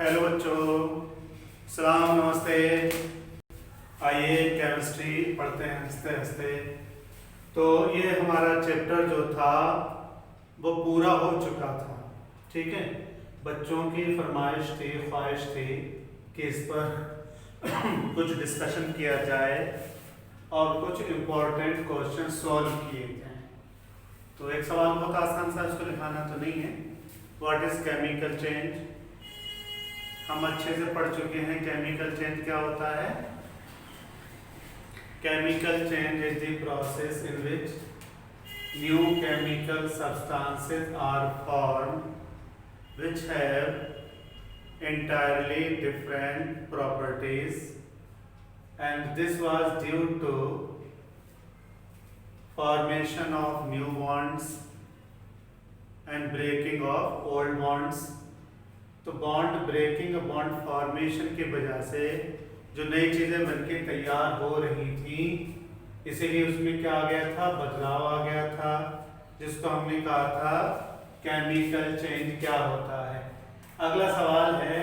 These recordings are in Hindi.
हेलो बच्चों, सलाम, नमस्ते। आइए केमिस्ट्री पढ़ते हैं हंसते हंसते। तो ये हमारा चैप्टर जो था वो पूरा हो चुका था। ठीक है, बच्चों की फरमाइश थी, ख्वाहिश थी कि इस पर कुछ डिस्कशन किया जाए और कुछ इम्पोर्टेंट क्वेश्चन सॉल्व किए जाएं। तो एक सवाल बहुत आसान सा, इसको लिखाना तो नहीं है। What is chemical change? हम अच्छे से पढ़ चुके हैं केमिकल चेंज क्या होता है। Chemical change is the process in which new chemical substances are formed which have entirely different properties, and this was due to formation of new bonds and breaking of old bonds। तो बॉन्ड ब्रेकिंग, बॉन्ड फॉर्मेशन की वजह से जो नई चीजें बनके तैयार हो रही थी, इसीलिए उसमें क्या आ गया था, बदलाव आ गया था, जिसको हमने कहा था केमिकल चेंज क्या होता है। अगला सवाल है,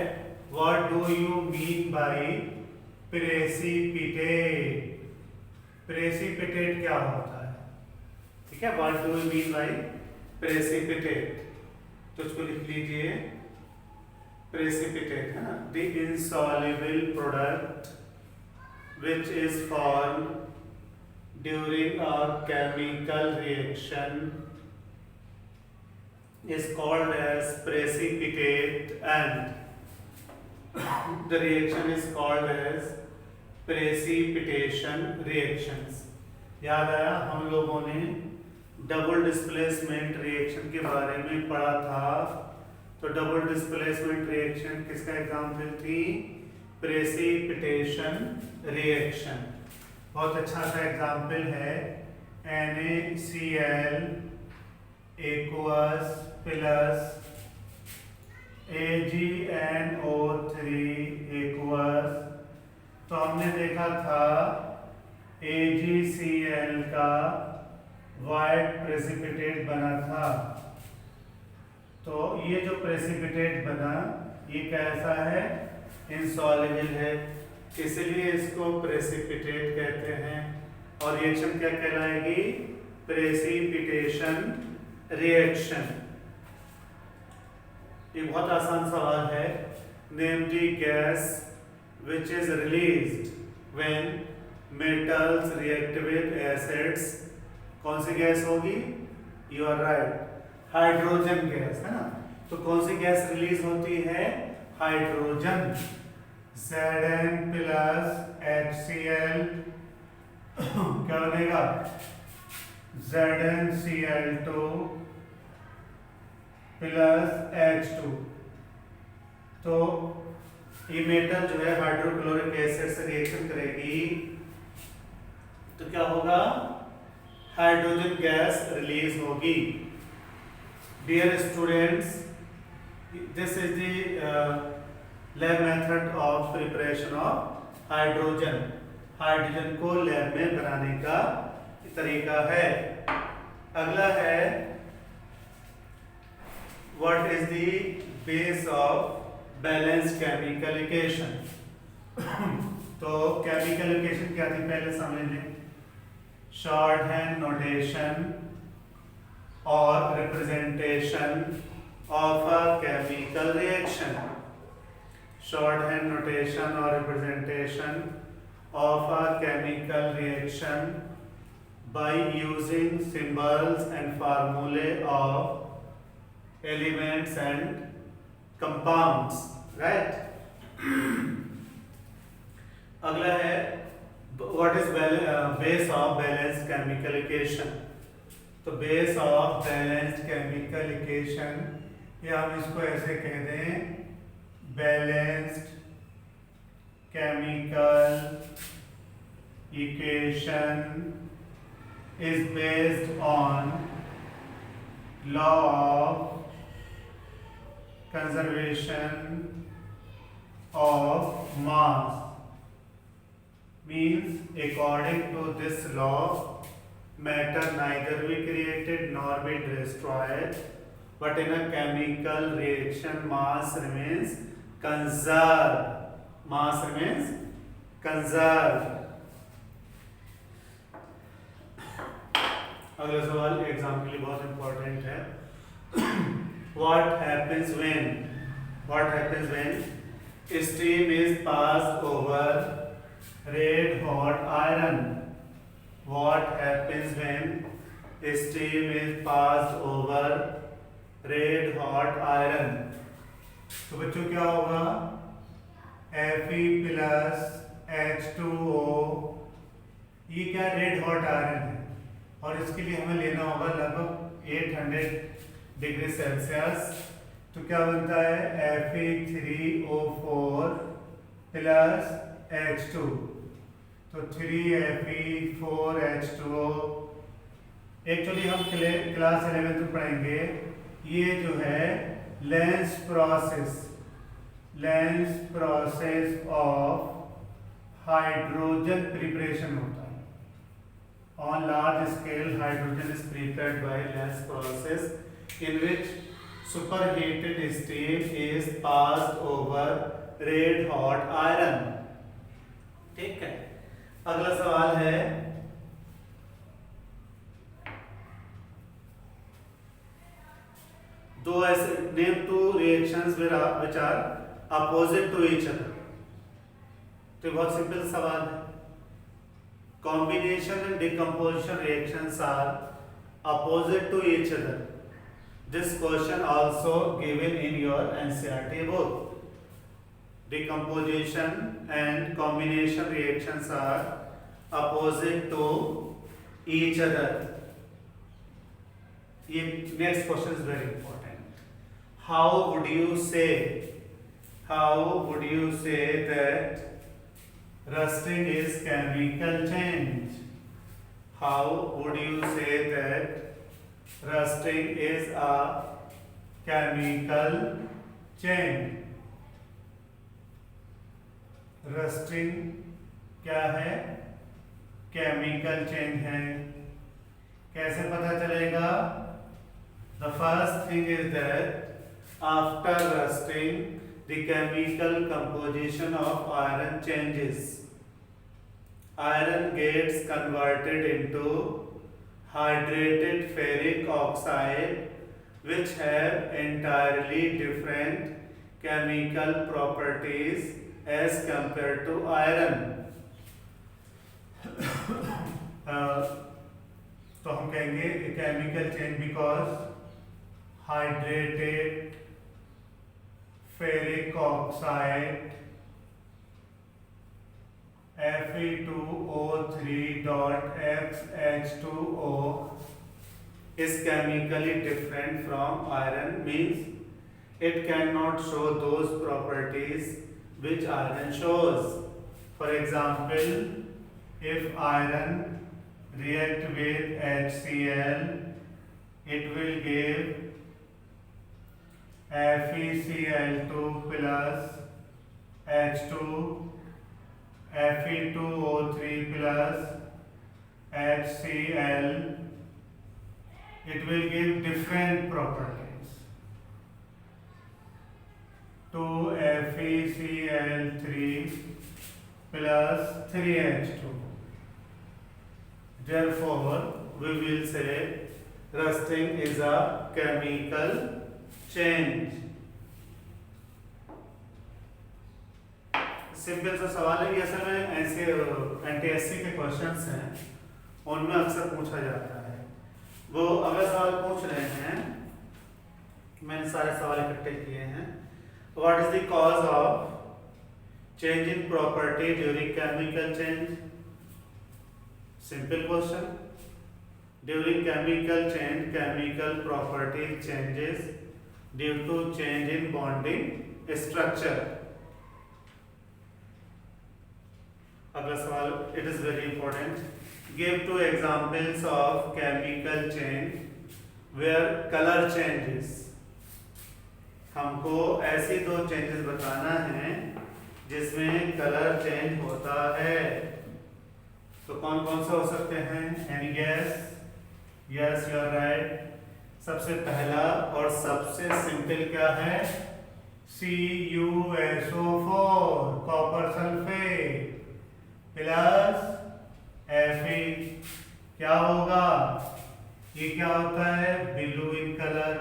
what do you mean by precipitate? Precipitate क्या होता है? ठीक है, what do you mean by precipitate? तो इसको लिख लीजिए, प्रेसिपिटेट है ना, the insoluble product which is formed during a chemical reaction is called as precipitate, and the reaction is called as precipitation reactions। याद आया, हम लोगों ने डबल डिस्प्लेसमेंट रिएक्शन के बारे में पढ़ा था। तो डबल डिस्प्लेसमेंट रिएक्शन किसका एग्जाम्पल थी? Precipitation reaction. बहुत अच्छा सा एग्जाम्पल है, NaCl aqueous plus AgNO3 aqueous। तो हमने देखा था AgCl का वाइट प्रेसिपिटेट बना था। तो ये जो प्रेसिपिटेट बना, ये कैसा है? इंसॉल्युबल है, इसलिए इसको प्रेसिपिटेट कहते हैं। और रिएक्शन क्या कहलाएगी? Precipitation reaction. ये बहुत आसान सवाल है। Name the gas which is released when metals react with acids. कौन सी गैस होगी? You are right, hydrogen gas है ना। तो कौन सी गैस रिलीज होती है? हाइड्रोजन। Zn प्लस HCl क्या बनेगा? ZnCl2 plus H2। तो ये मेटल जो है हाइड्रोक्लोरिक एसिड से रिएक्शन करेगी, तो क्या होगा? हाइड्रोजन गैस रिलीज होगी। Dear students, this is the lab method of preparation of hydrogen। Hydrogen को लैब में बनाने का तरीका है। अगला है, what is the base of balanced chemical equation? तो केमिकल इक्वेशन क्या थी पहले समझ लें। Short hand notation or representation of a chemical reaction। shorthand notation or representation of a chemical reaction by using symbols and formulae of elements and compounds, right? अगला है, what is base of balanced chemical equation? तो base of balanced chemical equation, या हम इसको ऐसे कह दें, balanced chemical equation is based on law of conservation of mass. Means according to this law, matter neither be created nor be destroyed, but in a chemical reaction mass remains conserve. Mass remains conserve. अगला सवाल एग्जाम के लिए बहुत इंपॉर्टेंट है. What happens when steam is passed over red hot iron? What happens when steam is passed over red hot iron? तो बच्चों क्या होगा? Fe प्लस H2O, ये क्या रेड हॉट आयरन है और इसके लिए हमें लेना होगा लगभग 800 डिग्री सेल्सियस. तो क्या बनता है? Fe3O4 प्लस H2, तो 3Fe4H2O. एक्चुअली हम क्लास 11 में पढ़ेंगे. ये जो है lens process of hydrogen preparation होता है. On large scale hydrogen is prepared by lens process in which superheated steam is passed over red hot iron. ठीक है. अगला सवाल है, दो ऐसे name two reactions which are opposite to each other. तो बहुत सिंपल सवाल है. Combination and decomposition reactions are opposite to each other. This question also given in your NCERT book. Decomposition and combination reactions are opposite to each other. ये next question is very important. How would you say that rusting is chemical change? How would you say that rusting is a chemical change? Rusting क्या है? केमिकल चेंज है. कैसे पता चलेगा? The first thing is that after rusting the chemical composition of iron changes. Iron gets converted into hydrated ferric oxide which have entirely different chemical properties as compared to iron. तो हम कहेंगे chemical change because hydrated ferric oxide Fe2O3.XH2O is chemically different from iron, means it cannot show those properties which iron shows. For example, if iron react with HCl, it will give FeCl2 plus H2, Fe2O3 plus HCl. It will give different properties. 2FeCl3 plus 3H2. Therefore, we will say rusting is a chemical change. Simple सा सवाल है. ये असल में ऐसे NTSC के क्वेश्चंस हैं, उनमें अक्सर पूछा जाता है. वो अगला सवाल पूछ रहे हैं, मैंने सारे सवाल इकट्ठे किए हैं. What is the cause of change in property during chemical change? Simple question. During chemical change, chemical property changes due to change in bonding structure. अगला सवाल, it is very important. Give two examples of chemical change where color changes. हमको ऐसी दो चेंजेस बताना है जिसमें कलर चेंज होता है. तो कौन कौन सा हो सकते हैं? Any gas? Yes, you are right. सबसे पहला और सबसे सिंपल क्या है? CuSO4 copper sulphate plus Fe। क्या होगा? ये क्या होता है? Blue in colour.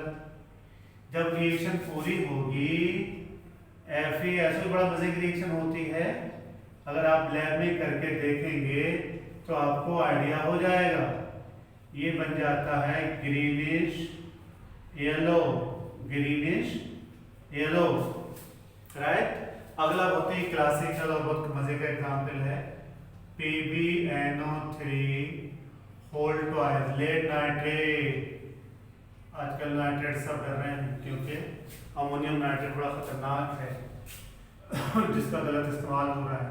जब रिएक्शन पूरी होगी, FeSO बड़ा मजे की रिएक्शन होती है। अगर आप लैब में करके देखेंगे तो आपको आइडिया हो जाएगा। ये बन जाता है greenish yellow, greenish yellow, right. अगला बहुत ही क्लासिकल और बहुत मजे का एग्जाम्पल है PbNO3 whole twice lead nitrate. आजकल नाइट्रेट सब डर रहे हैं क्योंकि अमोनियम नाइट्रेट बड़ा खतरनाक है जिसका गलत इस्तेमाल हो रहा है।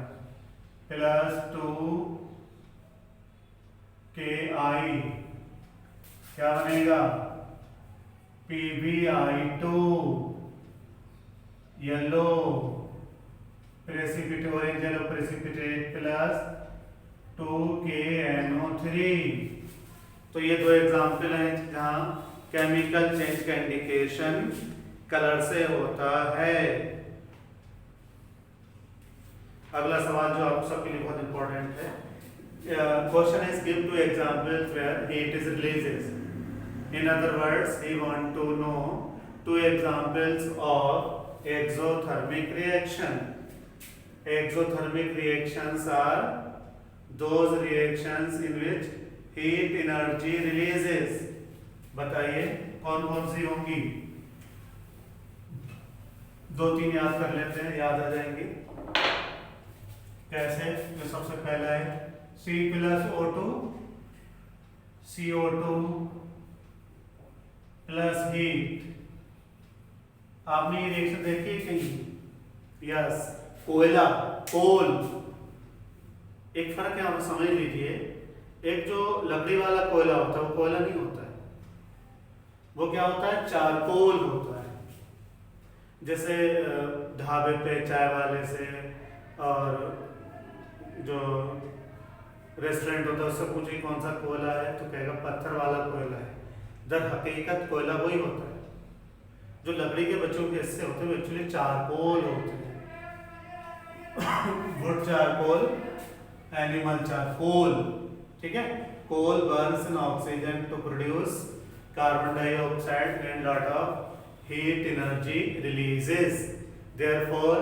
प्लस 2Ki क्या बनेगा? PbI2 yellow precipitate, orange yellow precipitate plus 2KNO3। तो ये दो एग्जाम्पल हैं जहां केमिकल चेंज का इंडिकेशन कलर से होता है। अगला सवाल जो आप सबके लिए बहुत इंपॉर्टेंट है, question is give two examples where heat is releases. In other words he want to know two examples of exothermic reaction. Exothermic reactions are those reactions in which heat energy releases. बताइए कौन कौन सी होंगी? दो तीन याद कर लेते हैं, याद आ जाएंगे। कैसे? जो सबसे पहला है C+O2 CO2 प्लस हीट। आपने ये रिएक्शन देखी है कहीं? यस, कोयला, कोल। एक फर्क है, आप समझ लीजिए। एक जो लकड़ी वाला कोयला होता है वो कोयला नहीं होता है, वो क्या होता है? चारकोल होता है। जैसे ढाबे पे चाय वाले से और जो रेस्टोरेंट होता है उससे पूछिए कौन सा कोयला है तो कहेगा पत्थर वाला कोयला है। दर हकीकत कोयला वही होता है। जो लकड़ी के बच्चों के हिस्से होते हैं एक्चुअली चारकोल होते हैं। वुड चारकोल, एनिमल चारकोल, ठीक है। Coal burns in oxygen to produce carbon dioxide and lot of heat energy releases. Therefore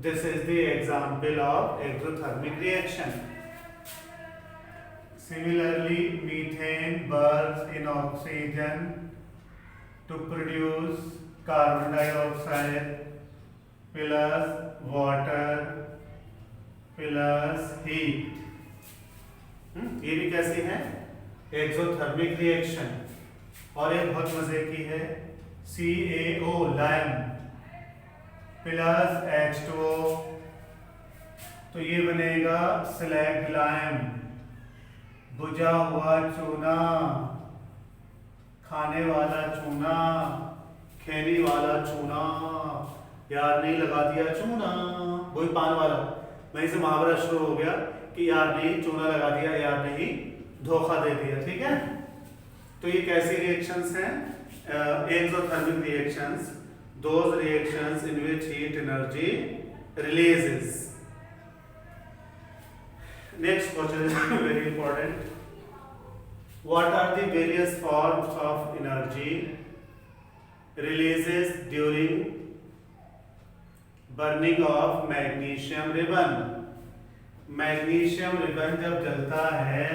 this is the example of exothermic reaction. Similarly methane burns in oxygen to produce carbon dioxide plus water plus heat। ये भी कैसी है? Exothermic reaction. और एक बहुत मजे की है CaO लाइम प्लस H2O, तो ये बनेगा स्लैग लाइम, बुझा हुआ चूना, खाने वाला चूना, खैनी वाला चूना। यार नहीं लगा दिया चूना, वही पान वाला। वहीं से मुहावरा शुरू हो गया कि यार नहीं चूना लगा दिया, यार नहीं धोखा दे दिया, ठीक है। तो ये कैसी रिएक्शंस हैं? Exothermic reactions, those reactions in which heat energy releases. Next question is very important. What are the various forms of energy releases during burning of magnesium ribbon? Magnesium ribbon जब जलता है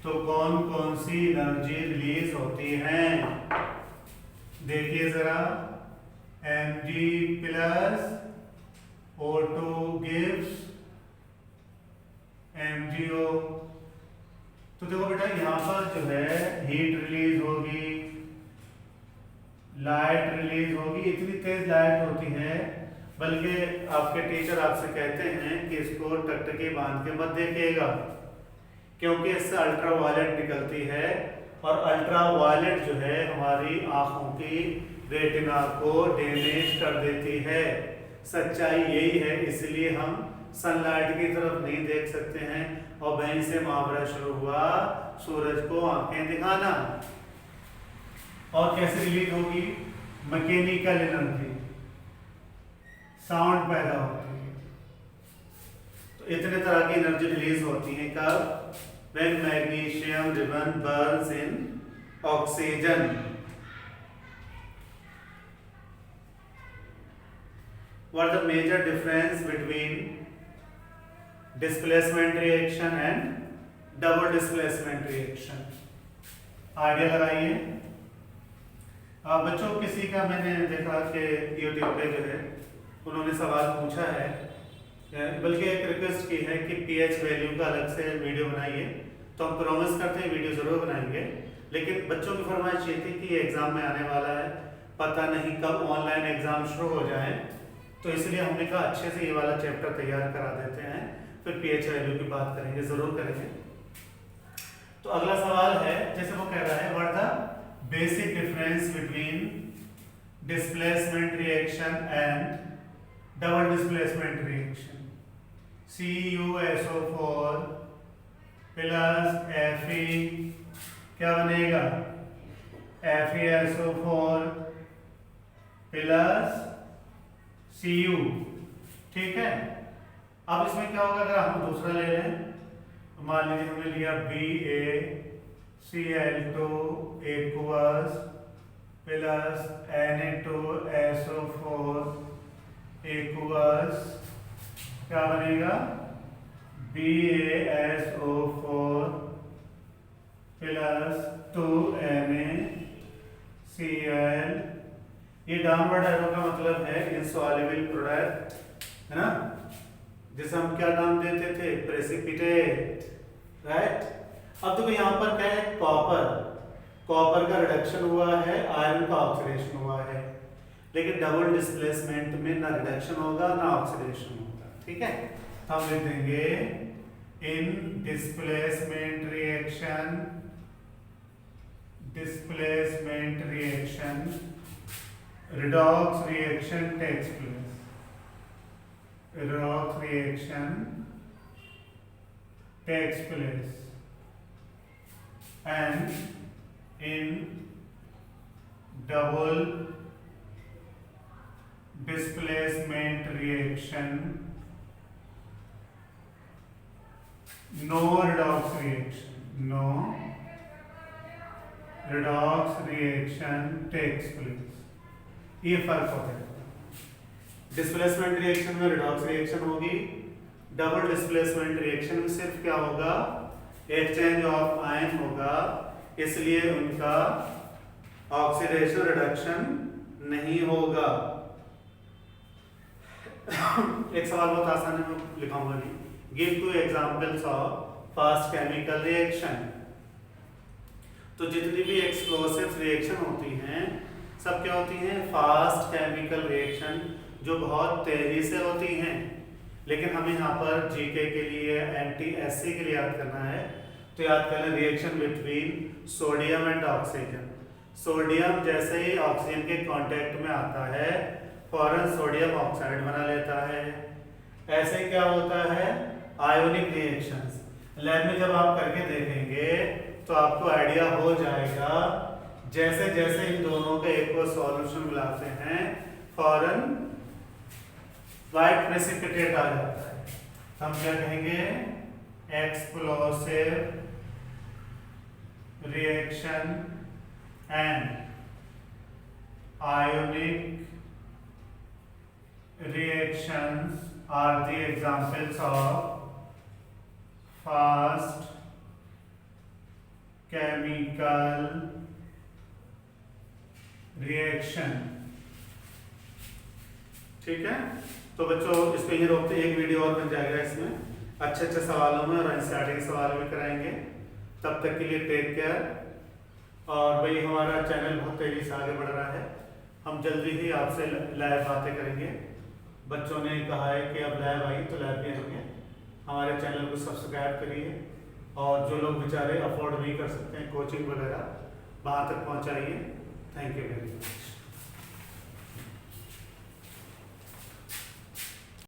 तो कौन कौन सी एनर्जी रिलीज होती है? देखिए जरा, Mg plus O2 gives MgO। तो देखो बेटा यहाँ पर जो है हीट रिलीज होगी, लाइट रिलीज होगी। इतनी तेज लाइट होती है बल्कि आपके टीचर आपसे कहते हैं कि इसको टकटकी बांध के मत देखिएगा क्योंकि इससे अल्ट्रा वायलेट निकलती है और अल्ट्रा वायलेट जो है हमारी आंखों की रेटिना को डैमेज कर देती है। सच्चाई यही है, इसलिए हम सनलाइट की तरफ नहीं देख सकते हैं। और वहीं से मुहावरा शुरू हुआ, सूरज को आंखें दिखाना। और कैसे रिलीज होगी? Mechanical energy. साउंड पैदा होती है। तो इतने तरह की एनर्जी रिलीज होती है कब? When magnesium ribbon Burns in oxygen. What are the major difference between displacement reaction and double displacement reaction? Idea लगाइए। बच्चों किसी का मैंने देखा कि यूट्यूब पे जो है उन्होंने सवाल पूछा है, बल्कि एक रिक्वेस्ट की है कि पीएच वैल्यू का अलग से वीडियो बनाइए। तो हम प्रॉमिस करते हैं वीडियो जरूर बनाएंगे, लेकिन बच्चों की फरमाइश ये थी कि ये एग्जाम में आने वाला है, पता नहीं कब ऑनलाइन एग्जाम शुरू हो जाए, तो इसलिए हमने कहा अच्छे से ये वाला चैप्टर तैयार करा देते हैं, फिर पीएच वैल्यू की बात करेंगे, जरूर करेंगे। तो अगला सवाल है, जैसे वो कह रहा है what the basic difference between displacement reaction and double displacement reaction. CuSO4 plus Fe क्या बनेगा? FeSO4 प्लस Cu, ठीक है। अब इसमें क्या होगा अगर हम दूसरा ले लें, मान लीजिए हमने लिया BaCl2 aqueous plus Na2SO4 aqueous, क्या बनेगा? BaSO4 plus 2NaCl। ये डाउनवर्ड एरो का मतलब है इनसॉल्युबल प्रोडक्ट, है ना, जिसे हम क्या नाम देते थे? Precipitate, right. अब देखो यहाँ पर क्या है? कॉपर का रिडक्शन हुआ है, आयरन का ऑक्सीडेशन हुआ है, लेकिन डबल डिस्प्लेसमेंट में ना रिडक्शन होगा ना ऑक्सीडेशन होगा, ठीक है। तो हम लिख देंगे इन displacement reaction redox reaction takes place. Redox reaction takes place, and in double displacement reaction, no redox reaction takes place। ये फर्क होता है। डिस्प्लेसमेंट रिएक्शन में रिडॉक्स रिएक्शन होगी, डबल डिस्प्लेसमेंट रिएक्शन में सिर्फ क्या होगा? एक्सचेंज ऑफ आयन होगा, इसलिए उनका ऑक्सीडेशन रिडक्शन नहीं होगा। एक सवाल बहुत आसान है, मैं लिखाऊंगा नहीं। Give 2 examples of fast chemical reaction. तो जितनी भी एक्सप्लोसिव रिएक्शन होती हैं सब क्या होती हैं? फास्ट केमिकल रिएक्शन, जो बहुत तेजी से होती हैं। लेकिन हमें यहाँ पर जीके के लिए एंटी-एससी के लिए याद करना है, तो याद करें reaction between sodium and oxygen. Sodium जैसे ही ऑक्सीजन के कांटेक्ट में आता है फौरन सोडियम ऑक्साइड बना लेता है। ऐसे क्या होता है? Ionic reactions. लैब में जब आप करके देखेंगे तो आपको आइडिया हो जाएगा, जैसे जैसे इन दोनों का एक सॉल्यूशन मिलाते हैं फौरन व्हाइट प्रेसिपिटेट आ जाता है। हम क्या कहेंगे? Explosive reaction and ionic reactions are the examples of fast chemical reaction। ठीक है, तो बच्चों इसको यही रोकते, एक वीडियो और बन जाएगा इसमें अच्छे अच्छे सवालों में और एनसीईआरटी के सवाल भी कराएंगे। तब तक के लिए टेक केयर। और भाई हमारा चैनल बहुत तेजी से आगे बढ़ रहा है, हम जल्दी ही आपसे लाइव बातें करेंगे। बच्चों ने कहा है कि अब लाइव आई तो लाइव भी आएंगे। हमारे चैनल को सब्सक्राइब करिए, और जो लोग बेचारे अफोर्ड नहीं कर सकते हैं कोचिंग वगैरह, वहाँ तक पहुँचाइए। Thank you very much.